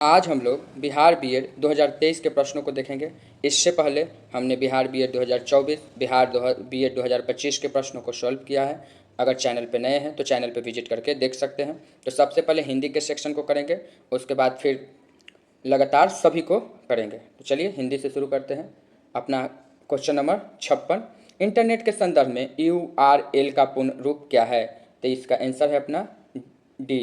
आज हम लोग बिहार बीएड 2023 के प्रश्नों को देखेंगे। इससे पहले हमने बिहार बीएड 2024, बीएड 2025 के प्रश्नों को सॉल्व किया है। अगर चैनल पे नए हैं तो चैनल पे विजिट करके देख सकते हैं। तो सबसे पहले हिंदी के सेक्शन को करेंगे, उसके बाद फिर लगातार सभी को करेंगे। तो चलिए हिंदी से शुरू करते हैं। अपना क्वेश्चन नंबर 56, इंटरनेट के संदर्भ में URL का पूर्ण रूप क्या है? तो इसका आंसर है अपना डी,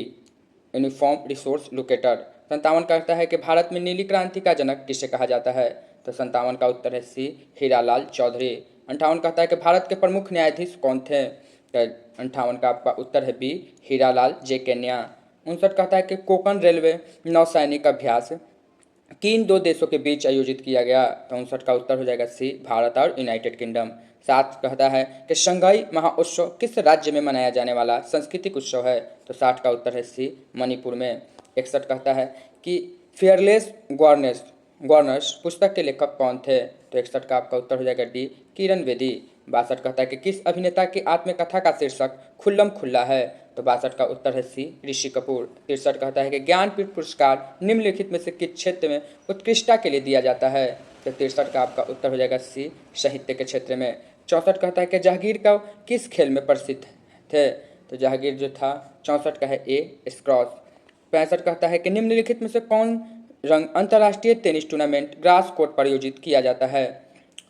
यूनिफॉर्म रिसोर्स लोकेटर। 57 कहता है कि भारत में नीली क्रांति का जनक किसे कहा जाता है? तो 57 का उत्तर है सी, हीरालाल चौधरी। 58 कहता है कि भारत के प्रमुख न्यायाधीश कौन थे? तो 58 का आपका उत्तर है बी, हीरालाल जे केन्या। 59 कहता है कि कोंकण रेलवे नौसैनिक अभ्यास किन दो देशों के बीच आयोजित किया गया? तो 59 का उत्तर हो जाएगा सी, भारत और यूनाइटेड किंगडम। 7 कहता है कि शंघाई महाउत्सव किस राज्य में मनाया जाने वाला सांस्कृतिक उत्सव है? तो 60 का उत्तर है सी, मणिपुर में। 61 कहता है कि फेयरलेस गवर्नेंस पुस्तक के लेखक कौन थे? तो 61 का आपका उत्तर हो जाएगा डी, किरण बेदी। 62 कहता है कि किस अभिनेता की आत्मकथा का शीर्षक खुल्लम खुल्ला है? तो 62 का उत्तर है सी, ऋषि कपूर। 63 कहता है कि ज्ञानपीठ पुरस्कार निम्नलिखित में से किस क्षेत्र में उत्कृष्टता के लिए दिया जाता है? तो 63 का आपका उत्तर हो जाएगा सी, साहित्य के क्षेत्र में। 64 कहता है कि जहांगीर का किस खेल में प्रसिद्ध थे? तो जहांगीर जो था 64 का है ए, स्क्रॉस। 65 कहता है कि निम्नलिखित में से कौन रंग अंतर्राष्ट्रीय टेनिस टूर्नामेंट ग्रास कोर्ट पर आयोजित किया जाता है?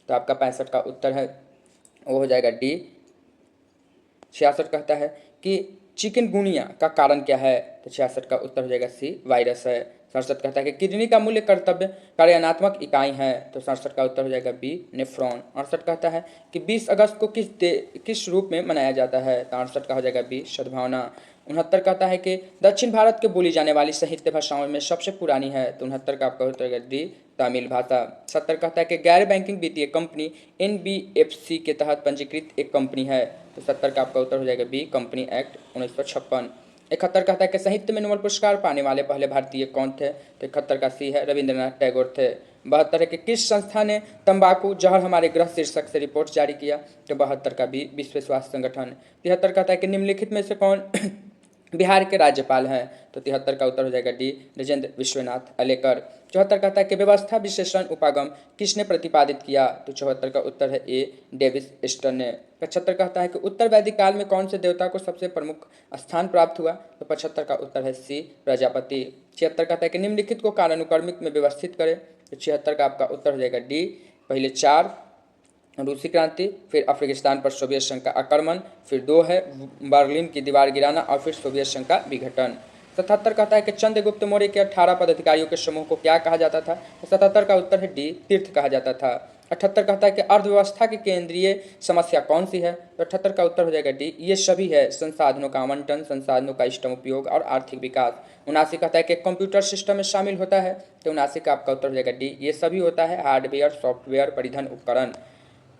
तो आपका 65 का उत्तर है वो हो जाएगा डी। 66 कहता है कि चिकनगुनिया का कारण क्या है? तो 66 का उत्तर हो जाएगा सी, वायरस है। 67 कहता है कि किडनी का मूल्य कर्तव्य कार्यान्वात्मक इकाई है? तो 67 का उत्तर हो जाएगा बी, नेफ्रॉन। 68 कहता है कि 20 अगस्त को किस रूप में मनाया जाता है? तो 68 का हो जाएगा बी, सद्भावना। 69 कहता है कि दक्षिण भारत के बोली जाने वाली साहित्य भाषाओं में सबसे पुरानी है? तो 69 का आपका उत्तर है डी, तमिल भाषा। 70 कहता है कि गैर बैंकिंग वित्तीय कंपनी NBFC के तहत पंजीकृत एक कंपनी है? तो 70 का आपका उत्तर हो जाएगा बी, कंपनी एक्ट 1956। 71 कहता है कि साहित्य में नोबेल पुरस्कार पाने वाले पहले भारतीय कौन थे? तो 71 का सी है, रविंद्रनाथ टैगोर थे। 72 है कि किस संस्था ने तंबाकू जहर हमारे ग्रह शीर्षक से रिपोर्ट जारी किया? तो 72 का बी, विश्व स्वास्थ्य संगठन। 73 कहता है कि निम्नलिखित में से कौन बिहार के राज्यपाल हैं? तो 73 का उत्तर हो जाएगा डी, राजेंद्र विश्वनाथ अलेकर। 74 कहता है कि व्यवस्था विशेषण उपागम किसने प्रतिपादित किया? तो 74 का उत्तर है ए, डेविस स्टर ने। 75 कहता है कि उत्तर वैदिक काल में कौन से देवता को सबसे प्रमुख स्थान प्राप्त हुआ? तो 75 का उत्तर है सी, प्रजापति। 76 कहता है कि निम्नलिखित को कालानुक्रमिक में व्यवस्थित करें? तो 76 का आपका उत्तर हो जाएगा डी, पहले 4 रूसी क्रांति, फिर अफगानिस्तान पर सोवियत संघ का आक्रमण, फिर 2 है बर्लिन की दीवार गिराना और फिर सोवियत संघ का विघटन। 77 कहता है कि चंद्रगुप्त मौर्य के 18 पदाधिकारियों के समूह को क्या कहा जाता था? तो 77 का उत्तर है डी, तीर्थ कहा जाता था। 78 कहता है कि अर्थव्यवस्था की केंद्रीय समस्या कौन सी है? तो 78 का उत्तर हो जाएगा डी, ये सभी है, संसाधनों का आवंटन, संसाधनों का इष्टतम उपयोग और आर्थिक विकास। 79 कहता है कि कंप्यूटर सिस्टम में शामिल होता है? तो 79 का आपका उत्तर हो जाएगा डी, ये सभी होता है, हार्डवेयर, सॉफ्टवेयर, परिधन, उपकरण।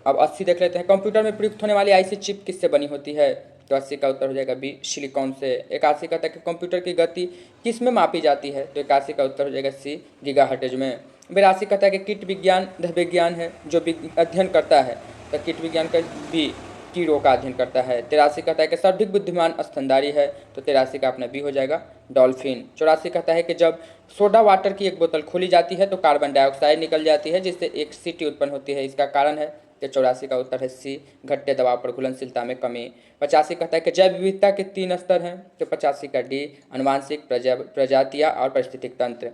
अब 80 देख लेते हैं, कंप्यूटर में प्रयुक्त होने वाली IC चिप किससे बनी होती है? तो 80 का उत्तर हो जाएगा बी, सिलिकॉन से। 81 कहता है कि कंप्यूटर की गति किस में मापी जाती है? तो 81 का उत्तर हो जाएगा सी, गीगाहर्ट्ज में। 82 कहता है कि कीट विज्ञान वह विज्ञान है जो अध्ययन करता है? तो कीट विज्ञान का बी, कीड़ों का अध्ययन करता है। 83 कहता है कि सर्वाधिक बुद्धिमान स्तनधारी है? तो 83 का अपना बी हो जाएगा, डॉल्फिन। 84 कहता है कि जब सोडा वाटर की एक बोतल खोली जाती है तो कार्बन डाइऑक्साइड निकल जाती है जिससे एक सीटी उत्पन्न होती है, इसका कारण है? तो 84 का उत्तर है सी, घटते दबाव पर घुलनशीलता में कमी। 85 कहता है कि जैव विविधता के 3 स्तर हैं? तो 85 का डी, आनुवांशिक, प्रजातियां और पारिस्थितिक तंत्र।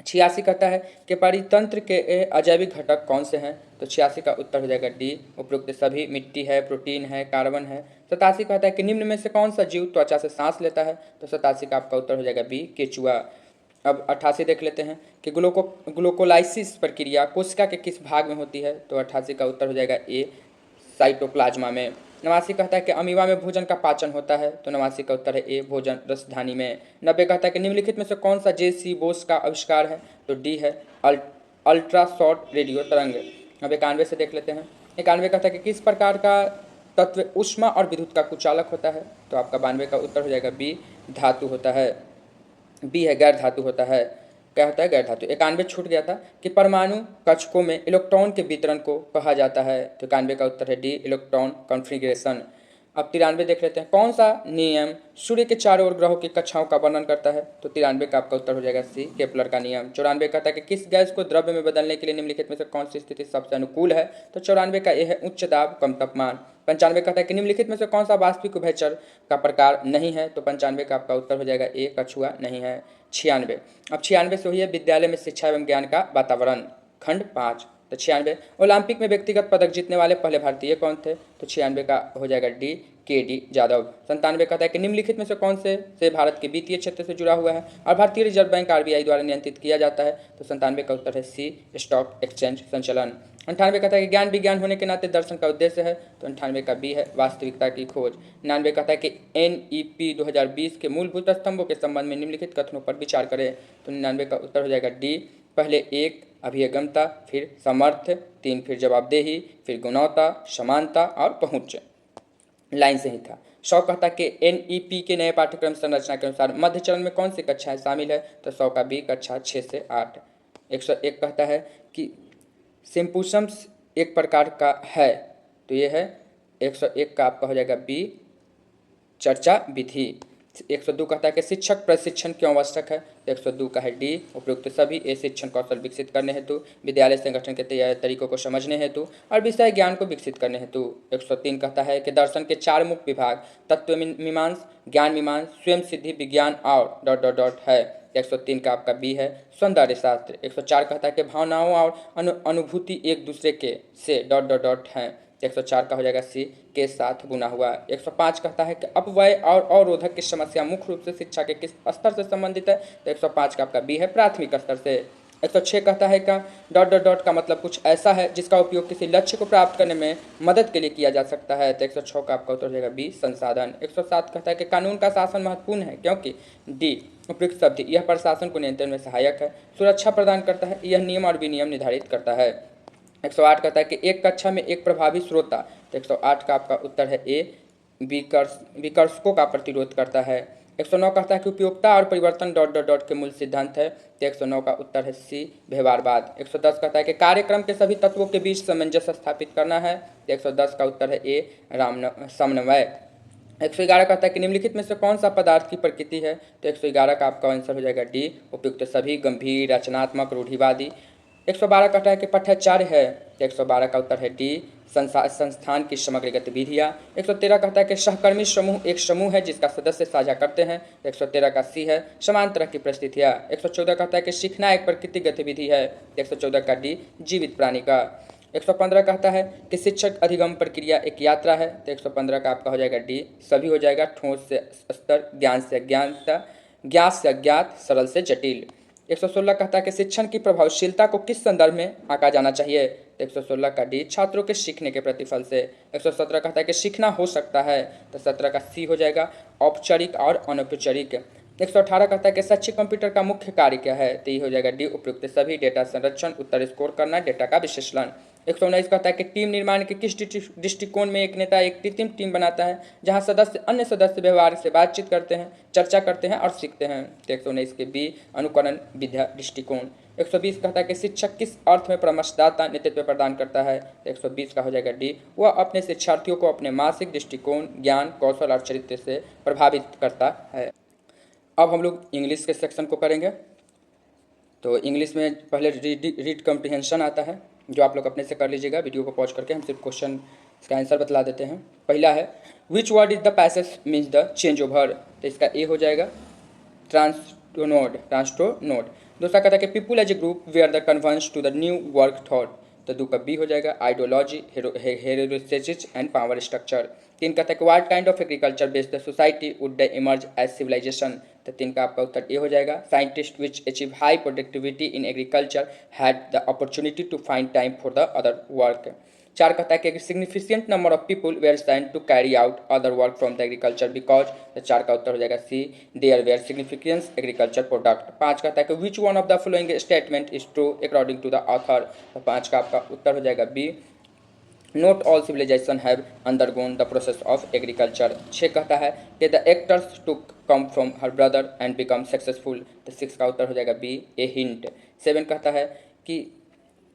86 कहता है कि परितंत्र के अजैविक घटक कौन से हैं? तो 86 का उत्तर हो जाएगा डी, उपरोक्त सभी, मिट्टी है, प्रोटीन है, कार्बन है। 87 कहता है कि निम्न में से कौन सा जीव त्वचा से सांस लेता है? तो 87 का आपका उत्तर हो जाएगा बी, केचुआ। अब 88 देख लेते हैं कि ग्लूकोलाइसिस प्रक्रिया कोशिका के किस भाग में होती है? तो 88 का उत्तर हो जाएगा ए, साइटोप्लाज्मा में। 89 कहता है कि अमीबा में भोजन का पाचन होता है? तो 89 का उत्तर है ए, भोजन रसधानी में। 90 कहता है कि निम्नलिखित में से कौन सा JC बोस का आविष्कार है? तो डी है, अल्ट्रा शॉर्ट रेडियो तरंग। अब 91 से देख लेते हैं। 91 कहता है कि किस प्रकार का तत्व ऊष्मा और विद्युत का कुचालक होता है? तो आपका 92 का उत्तर हो जाएगा बी, धातु होता है, बी है, गैर धातु होता है। क्या होता है? गैर धातु। 91 छूट गया था कि परमाणु कक्षकों में इलेक्ट्रॉन के वितरण को कहा जाता है? तो 91 का उत्तर है डी, इलेक्ट्रॉन कॉन्फ़िगरेशन। अब 93 देख लेते हैं, कौन सा नियम सूर्य के चारों ओर ग्रहों की कक्षाओं का वर्णन करता है? तो 93 का आपका उत्तर हो जाएगा सी, केपलर का नियम। 94 कहता है कि किस गैस को द्रव्य में बदलने के लिए निम्नलिखित में से कौन सी स्थिति सबसे अनुकूल है? तो 94 का ये है उच्च दाब कम तापमान। 95 कहता है कि निम्नलिखित में से कौन सा वास्तविक उभयचर का प्रकार नहीं है? तो 95 का आपका उत्तर हो जाएगा ए, कछुआ नहीं है। 96, अब 96 से हुई है विद्यालय में शिक्षा एवं ज्ञान का वातावरण, खंड 5। तो 96, ओलंपिक में व्यक्तिगत पदक जीतने वाले पहले भारतीय कौन थे? तो 96 का हो जाएगा डी, के डी जादव। 97 कहता है कि निम्नलिखित में से कौन से भारत के वित्तीय क्षेत्र से जुड़ा हुआ है और भारतीय रिजर्व बैंक आरबीआई द्वारा नियंत्रित किया जाता है? तो 97 का उत्तर है सी, स्टॉक एक्सचेंज संचालन। 98 कहता है कि ज्ञान विज्ञान होने के नाते दर्शन का उद्देश्य है? तो 98 का बी है, वास्तविकता की खोज। 99 कहता है कि NEP 2020 के मूलभूत स्तंभों के संबंध में निम्नलिखित कथनों पर विचार करें? तो 99 का उत्तर हो जाएगा डी, पहले 1 अभियगमता, फिर सामर्थ्य, 3 फिर जवाबदेही, फिर गुणवत्ता, समानता और पहुंच, लाइन से ही था। 100 कहता है कि NEP के नए पाठ्यक्रम संरचना के अनुसार मध्य चरण में कौन सी कक्षाएं शामिल है? तो 100 का बी, कक्षा 6 से 8। 101 कहता है कि सिम्पोसम्स एक प्रकार का है? तो ये है 101 का आपका हो जाएगा बी, चर्चा विधि। 102 कहता है कि शिक्षक प्रशिक्षण क्यों आवश्यक है? तो 102 का है डी, उपयुक्त सभी ए शिक्षण कौशल विकसित करने हेतु, विद्यालय संगठन के तरीकों को समझने हेतु और विषय ज्ञान को विकसित करने हेतु। 103 कहता है कि दर्शन के 4 मुख्य विभाग तत्व मीमांस, ज्ञान मीमांस, स्वयं सिद्धि विज्ञान और डॉट डॉट डॉट है। 103 का आपका बी है, सौंदर्य शास्त्र। 104 कहता है कि भावनाओं और अनुभूति एक दूसरे के से डॉट डॉट डॉट हैं। 104 का हो जाएगा सी, के साथ बुना हुआ। 105 कहता है कि अपव्यय और अवरोधक की समस्या मुख्य रूप से शिक्षा के किस स्तर से संबंधित है? तो 105 का आपका बी है, प्राथमिक स्तर से। 106 कहता है का डॉट डॉट डॉट का मतलब कुछ ऐसा है जिसका उपयोग किसी लक्ष्य को प्राप्त करने में मदद के लिए किया जा सकता है। तो 106 का आपका उत्तर हो जाएगा बी, संसाधन। 107 कहता है कि कानून का शासन महत्वपूर्ण है क्योंकि डी, उपयुक्त शब्द, यह प्रशासन को नियंत्रण में सहायक है, सुरक्षा प्रदान करता है, यह नियम और विनियम निर्धारित करता है। 108 कहता है कि एक कक्षा में एक प्रभावी श्रोता। तो 108 का आपका उत्तर है ए, विकर्षकों का प्रतिरोध करता है। 109 कहता है कि उपयोगिता और परिवर्तन डॉट डॉट डॉट के मूल सिद्धांत है। तो 109 का उत्तर है सी, व्यवहारवाद। 110 कहता है कि कार्यक्रम के सभी तत्वों के बीच सामंजस्य स्थापित करना है। तो 110 का उत्तर है ए, समन्वय। 111 कहता है कि निम्नलिखित में से कौन सा पदार्थ की प्रकृति है? तो 111 का आपका आंसर हो जाएगा डी, उपयुक्त सभी, गंभीर, रचनात्मक, रूढ़िवादी। 112 कहता है कि पठाचार्य है। तो 112 का उत्तर है डी, संस्थान की समग्र गतिविधियाँ। 113 कहता है कि सहकर्मी समूह एक समूह है जिसका सदस्य साझा करते हैं। तो 113 का सी है, समान तरह की परिस्थितियाँ। 114 कहता है कि सीखना एक प्राकृतिक गतिविधि है। 114 का डी, जीवित प्राणी का। 115 कहता है कि शिक्षक अधिगम प्रक्रिया एक यात्रा है। तो 115 का आपका हो जाएगा डी, सभी हो जाएगा, ठोस से स्तर, ज्ञान से अज्ञानता, ज्ञात से अज्ञात, सरल से जटिल। 116 कहता है कि शिक्षण की प्रभावशीलता को किस संदर्भ में आंका जाना चाहिए? तो 116 का डी, छात्रों के सीखने के प्रतिफल से। 117 कहता है कि सीखना हो सकता है। तो 17 का सी हो जाएगा, औपचारिक और अनौपचारिक। 118 कहता है कि शैक्षिक कंप्यूटर का मुख्य कार्य क्या है? तो ये हो जाएगा डी, उपयुक्त सभी, डेटा संरक्षण, उत्तर स्कोर करना, डेटा का विश्लेषण। 119 कहता है कि टीम निर्माण के किस दृष्टिकोण में एक नेता एक कृत्रिम टीम बनाता है जहां सदस्य अन्य सदस्य व्यवहार से बातचीत करते हैं, चर्चा करते हैं और सीखते हैं। तो 119 के बी, अनुकरण विद्या दृष्टिकोण। 120 कहता है कि शिक्षक किस अर्थ में परामर्शदाता नेतृत्व प्रदान करता है? तो 120 का हो जाएगा डी, वह अपने शिक्षार्थियों को अपने मानसिक दृष्टिकोण, ज्ञान, कौशल और चरित्र से प्रभावित करता है। अब हम लोग इंग्लिश के सेक्शन को करेंगे। तो इंग्लिश में पहले रीड कॉम्प्रिहेंशन आता है, जो आप लोग अपने से कर लीजिएगा। वीडियो को पॉज करके हम सिर्फ क्वेश्चन इसका आंसर बतला देते हैं। पहला है, which word is the passage means the change over? तो इसका ए हो जाएगा, ट्रांसटोनोड। दूसरा कहता है कि people as a group way are the converse to the new work thought. तो दो का बी हो जाएगा, आइडियोलॉजी, हेरोस्टेसिस एंड पावर स्ट्रक्चर। 3 कहता है कि what kind of agriculture based the society would they emerge as civilization. तो 3 का आपका उत्तर ए हो जाएगा, scientist which achieve high productivity in agriculture had the opportunity to find time for the other work. 4 कहता है कि significant number of people were sent to carry out other work from the agriculture because. तो 4 का उत्तर हो जाएगा C, there were significance agriculture product. 5 कहता है कि which one of the following statement is true according to the author. तो 5 का आपका उत्तर हो जाएगा B, not all civilization have undergone the process of agriculture. 6 कहता है कि the actors to come from her brother and become successful. तो 6 का उत्तर हो जाएगा बी, ए हिंट। 7 कहता है कि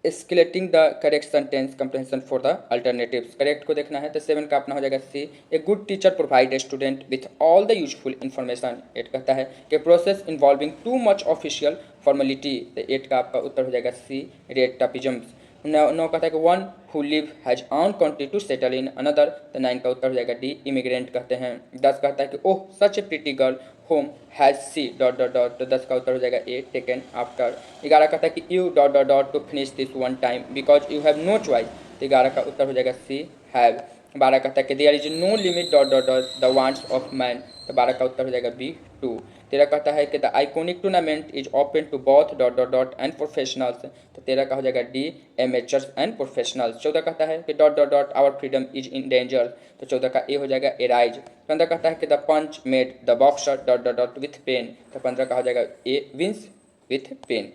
escalating the correct sentence comprehension for the alternatives, correct को देखना है। तो 7 का अपना हो जाएगा C, a good teacher provide a student with all the useful information. 8 कहता है कि process involving too much official formality. तो 8 का आपका उत्तर हो जाएगा सी, रेड टपिजम्स। 9 कहता है कि one who live has on country to settle in another. तो 9 का उत्तर हो जाएगा डी, इमिग्रेंट कहते हैं। 10 कहता है कि oh such a pretty girl home has C dot dot dot. तो 10 का उत्तर हो जाएगा ए, टेकन आफ्टर। 11 कहता है कि you dot dot dot to finish this one time because you have no choice. तो 11 का उत्तर हो जाएगा सी, हैव। 12 कहता है कि there is no limit dot dot dot the wants of man. तो 12 का उत्तर हो जाएगा बी, टू। 13 कहता है कि the iconic tournament is open to both dot dot dot and professionals. तो 13 का हो जाएगा डी, एमेचर्स एंड प्रोफेशनल्स। 14 कहता है कि dot dot dot our freedom is in danger. तो 14 का ए हो जाएगा एराइज। 15 कहता है कि the punch made the boxer dot dot dot with pain. तो 15 का हो जाएगा ए, विंस विथ पेन।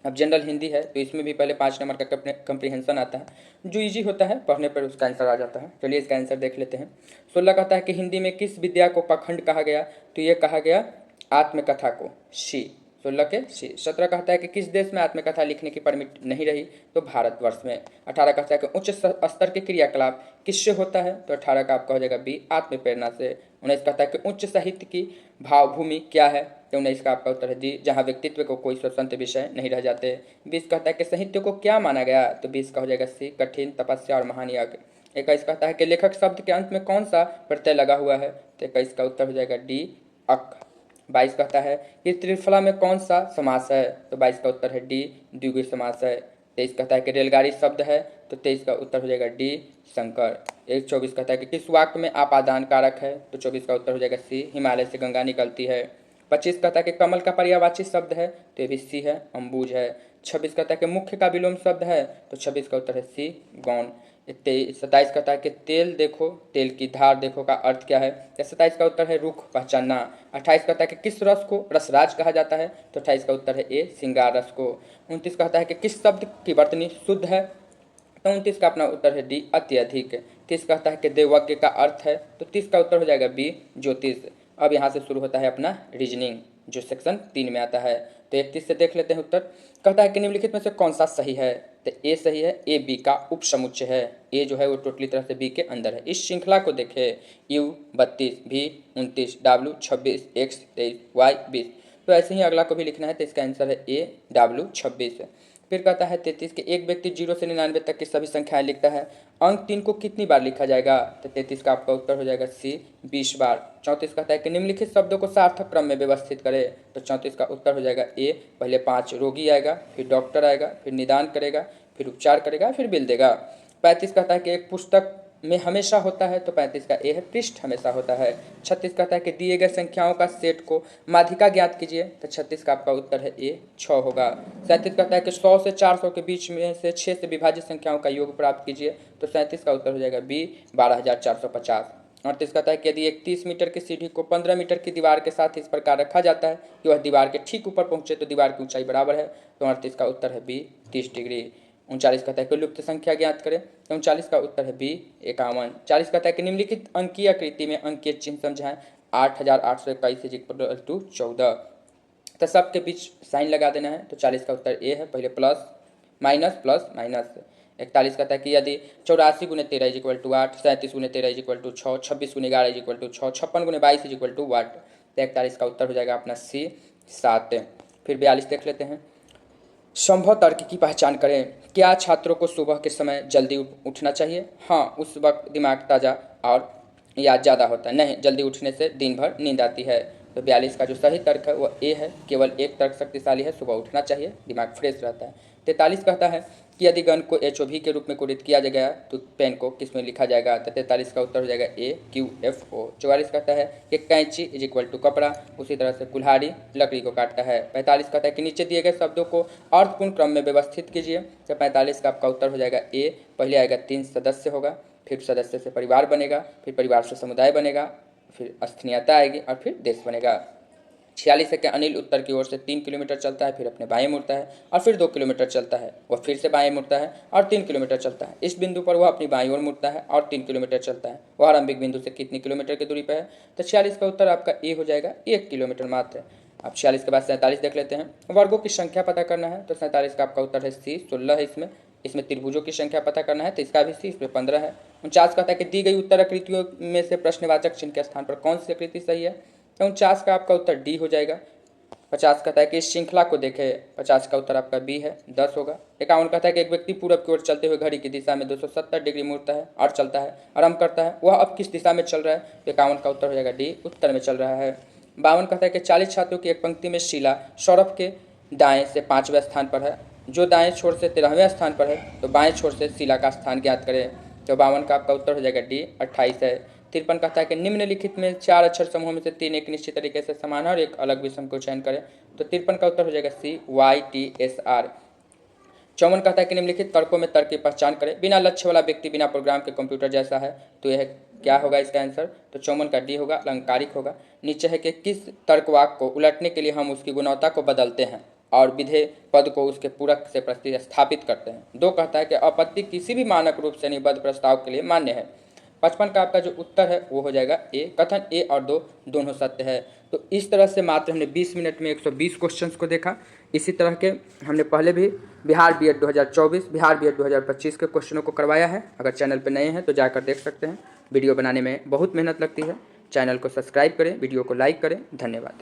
अब जनरल हिंदी है तो इसमें भी पहले 5 नंबर का कंप्रीहेंशन आता है, जो इजी होता है, पढ़ने पर उसका आंसर आ जाता है। चलिए इसका आंसर देख लेते हैं। 16 कहता है कि हिंदी में किस विद्या को पाखंड कहा गया। तो ये कहा गया आत्मकथा को, सी। 16 के सी। 17 कहता है कि किस देश में आत्मकथा लिखने की परमिट नहीं रही। तो भारतवर्ष में। 18 कहता है कि उच्च स्तर के क्रियाकलाप किससे होता है। तो 18 का आपका हो जाएगा बी, आत्मप्रेरणा से। 19 कहता है कि उच्च साहित्य की भावभूमि क्या है। तो 19 का आपका उत्तर है डी, जहाँ व्यक्तित्व को कोई स्वतंत्र विषय नहीं रह जाते। 20 कहता है कि साहित्य को क्या माना गया। तो 20 का हो जाएगा सी, कठिन तपस्या और महान यज्ञ। 21 कहता है कि लेखक शब्द के अंत में कौन सा प्रत्यय लगा हुआ है। तो 21 का उत्तर हो जाएगा डी, अक। 22 कहता है कि त्रिफला में कौन सा समास है। तो 22 का उत्तर है डी, द्विगु समास है। 23 कहता है कि रेलगाड़ी शब्द है। तो 23 का उत्तर हो जाएगा डी, शंकर। 24 कहता है कि किस वाक्य में आपादान कारक है। तो 24 का उत्तर हो जाएगा सी, हिमालय से गंगा निकलती है। 25 कहता है कि कमल का पर्यायवाची शब्द है। तो ये भी सी है, अम्बुज है। 26 कहता है कि मुख्य का विलोम शब्द है। तो 26 का उत्तर है सी, गौण। 27 कहता है कि तेल देखो, तेल की धार देखो का अर्थ क्या है। 27 का उत्तर है रुख पहचानना। 28 कहता है कि किस रस को रसराज कहा जाता है। तो 28 का उत्तर है ए, श्रृंगार रस को। 29 कहता है कि किस शब्द की वर्तनी शुद्ध है। तो 29 का अपना उत्तर है डी, अत्यधिक। 30 कहता है कि देवज्ञ का अर्थ है। तो 30 का उत्तर हो जाएगा बी, ज्योतिष। अब यहाँ से शुरू होता है अपना रीजनिंग, जो सेक्शन 3 में आता है। तो 31 से देख लेते हैं उत्तर। कहता है कि निम्नलिखित में से कौन सा सही है। तो ए सही है, ए बी का उपसमुच्चय है। ए जो है वो टोटली तरह से बी के अंदर है। इस श्रृंखला को देखें, यू 32, भी 29, डब्ल्यू 26, एक्स 23, वाई 20। तो ऐसे ही अगला को भी लिखना है। तो इसका आंसर है ए, डब्ल्यू 26। फिर कहता है 33 के एक व्यक्ति 0 से 99 तक की सभी संख्याएं लिखता है, अंक 3 को कितनी बार लिखा जाएगा। तो 33 का आपका उत्तर हो जाएगा सी, 20 बार। 34 कहता है कि निम्नलिखित शब्दों को सार्थक क्रम में व्यवस्थित करें। तो 34 का उत्तर हो जाएगा ए, पहले 5 रोगी आएगा, फिर डॉक्टर आएगा, फिर निदान करेगा, फिर उपचार करेगा, फिर बिल देगा। 35 कहता है कि एक पुस्तक में हमेशा होता है। तो 35 का ए है, पृष्ठ हमेशा होता है। 36 कहता है कि दिए गए संख्याओं का सेट को माध्यिका ज्ञात कीजिए। तो 36 का आपका उत्तर है ए, 6 होगा। 37 कहता है कि 100 से 400 के बीच में से 6 से विभाजित संख्याओं का योग प्राप्त कीजिए। तो 37 का उत्तर हो जाएगा बी, 12,450। 38 कहता है कि यदि एक 30 मीटर की सीढ़ी को 15 मीटर की दीवार के साथ इस प्रकार रखा जाता है कि वह दीवार के ठीक ऊपर पहुंचे तो दीवार की ऊंचाई बराबर है। तो 38 का उत्तर है बी, 30 डिग्री। 39 कहता है कि लुप्त संख्या ज्ञात करें। तो 39 का उत्तर है बी, 51। 40 कहता है कि निम्नलिखित अंकीय आकृति में अंकीय चिन्ह समझाएं। 8,821 इज इक्वल टू 14। तो सबके बीच साइन लगा देना है। तो 40 का उत्तर ए है, पहले प्लस माइनस। 41 कहता है कि यदि 84 गुने 13 इज इक्वल टू 8, 37 गुने 13 इज इक्वल टू 6, 26 गुने 11 इज इक्वल टू 6, 56 गुने 22 इज इक्वल टू वाट। तो 41 का उत्तर हो जाएगा अपना सी, 7। फिर 42 देख लेते हैं। संभव तर्क की पहचान करें। क्या छात्रों को सुबह के समय जल्दी उठना चाहिए। हाँ, उस वक्त दिमाग ताज़ा और याद ज़्यादा होता है। नहीं, जल्दी उठने से दिन भर नींद आती है। तो 42 का जो सही तर्क है वो ए है, केवल एक तर्क शक्तिशाली है, सुबह उठना चाहिए, दिमाग फ्रेश रहता है। 43 कहता है कि यदि गन को HOV के रूप में कोडित किया गया तो पेन को किस में लिखा जाएगा। तो 43 का उत्तर हो जाएगा ए, QFO। 44 कहता है कि कैंची इज इक्वल टू कपड़ा, उसी तरह से कुल्हाड़ी लकड़ी को काटता है। 45 कहता है कि नीचे दिए गए शब्दों को अर्थपूर्ण क्रम में व्यवस्थित कीजिए। तो 45 का आपका उत्तर हो जाएगा ए, पहले आएगा 3 सदस्य होगा, फिर सदस्य से परिवार बनेगा, फिर परिवार से समुदाय बनेगा, फिर स्थानीयता आएगी और फिर देश बनेगा। 46 है कि अनिल उत्तर की ओर से 3 किलोमीटर चलता है, फिर अपने बाएं मुड़ता है और फिर 2 किलोमीटर चलता है, वह फिर से बाएं मुड़ता है और 3 किलोमीटर चलता है। इस बिंदु पर वह अपनी बाईं ओर मुड़ता है और 3 किलोमीटर चलता है। वह आरंभिक बिंदु से कितनी किलोमीटर की दूरी पर है। तो 46 का उत्तर आपका ए हो जाएगा, 1 किलोमीटर मात्र। अब 46 के बाद 47 देख लेते हैं। वर्गों की संख्या पता करना है तो 47 का आपका उत्तर है सी, 16 है इसमें। इसमें त्रिभुजों की संख्या पता करना है तो इसका भी सी, इसमें 15 है। 49 कहता है कि दी गई उत्तर आकृतियों में से प्रश्नवाचक चिन्ह के स्थान पर कौन सी आकृति सही है, तो 49 का आपका उत्तर डी हो जाएगा। 50 कहता है कि इस श्रृंखला को देखें, 50 का उत्तर आपका बी है, 10 होगा। 51 कहता है कि एक व्यक्ति पूरब की ओर चलते हुए घड़ी की दिशा में 270 डिग्री मुड़ता है और चलता है, आरंभ करता है, वह अब किस दिशा में चल रहा है, 51 का उत्तर हो जाएगा डी, उत्तर में चल रहा है। 52 कहता है कि 40 छात्रों की एक पंक्ति में शीला सौरभ के दाएं से 5वें स्थान पर है, जो दाएं छोर से 13वें स्थान पर है, तो बाएं छोर से शीला का स्थान ज्ञात करें, तो 52 का आपका उत्तर हो जाएगा डी, 28 है। 53 कहता है कि निम्नलिखित में 4 अक्षर समूह में से 3 एक निश्चित तरीके से समान है और एक अलग विषम को चयन करें, तो 53 का उत्तर हो जाएगा सी, YTSR। 54 कहता है कि निम्नलिखित तर्कों में तर्क की पहचान करें, बिना लक्ष्य वाला व्यक्ति बिना प्रोग्राम के कंप्यूटर जैसा है, तो यह क्या होगा इसका आंसर, तो 54 का डी होगा, अलंकारिक होगा। नीचे है कि किस तर्कवाक को उलटने के लिए हम उसकी गुणवत्ता को बदलते हैं और विधेय पद को उसके पूरक से प्रतिस्थापित करते हैं। 2 कहता है कि आपत्ति किसी भी मानक रूप से निबद्ध प्रस्ताव के लिए मान्य है। 55 का आपका जो उत्तर है वो हो जाएगा ए, कथन ए और 2 दोनों सत्य है। तो इस तरह से मात्र हमने 20 मिनट में 120 क्वेश्चंस को देखा। इसी तरह के हमने पहले भी बिहार बीएड 2024, बिहार बीएड 2025 के क्वेश्चनों को करवाया है। अगर चैनल पर नए हैं तो जाकर देख सकते हैं। वीडियो बनाने में बहुत मेहनत लगती है। चैनल को सब्सक्राइब करें, वीडियो को लाइक करें। धन्यवाद।